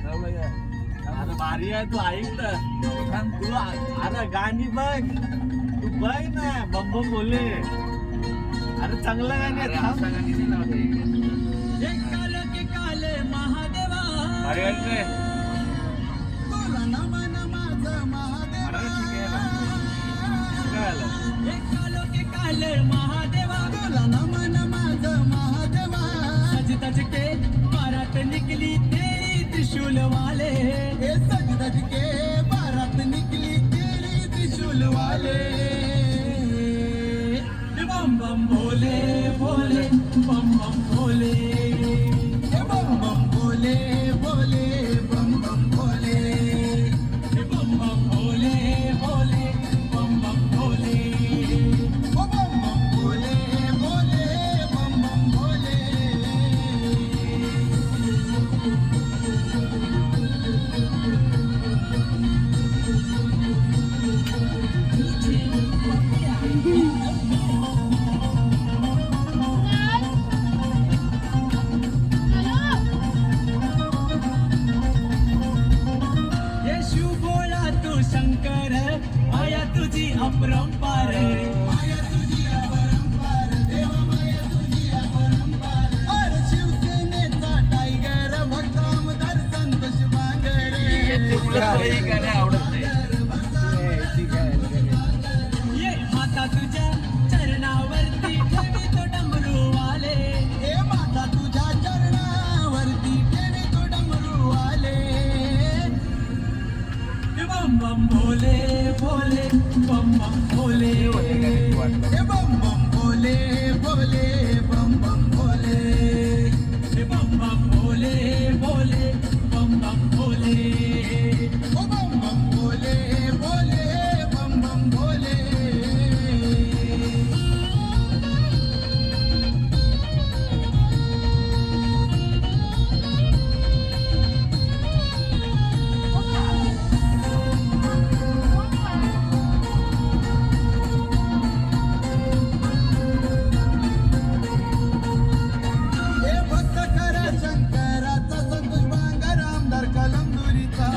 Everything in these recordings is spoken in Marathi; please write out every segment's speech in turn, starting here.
अरे भारी आहे तू ऐक ना तू अरे गाणी बघ तू बघ ना बम बम बोले अरे चांगलं गाणी आहे थांब. भारी वाटतंय. निकली तेरी त्रिशूल वाले सज के बारात निकली तेरी त्रिशूल वाले बम बम भोले भोले बम बम भोले बम बम भोले भोले बम बम भोले बम बम भोले भोले बम बम भोले बम बम भोले भोले बम बम भोले. येशू भोळा तू शंकर माया तुझी अपरंपार माया तुझी अपरंपार देव माया तुझी अपरंपार अरे शिवसेनेचा टायगर भक्त आमदार संतोष बांगरे आवडत नाही. ये माता तुझ्या चरणावरती ठेवी तो डमरू वाले हे माता तुझ्या चरणावरती ठेवी तो डमरू वाले बम बम भोले भोले बम बम भोले हे बम बम भोले भोले बम बम भोले हे बम बम भोले भोले बम बम भोले ओ बम बम भोले भोले बम बम भोले. हे भक्त खरा शंकराचा संतोष बांगर आमदार कलमदुरीचा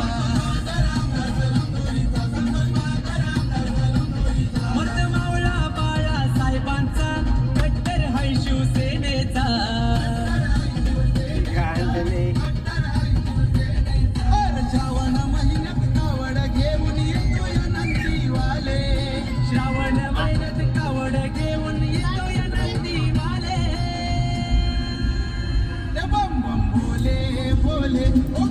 मत मावळा बाळा साहेबांचा कट्टर हाय शिवसेनेचा अरे श्रावण महिन्यात कावड घेऊन येतो या नंदीवाले श्रावण महिन्यात कावड घेऊन येतो या नंदीवाले बम बम भोले भोले ओ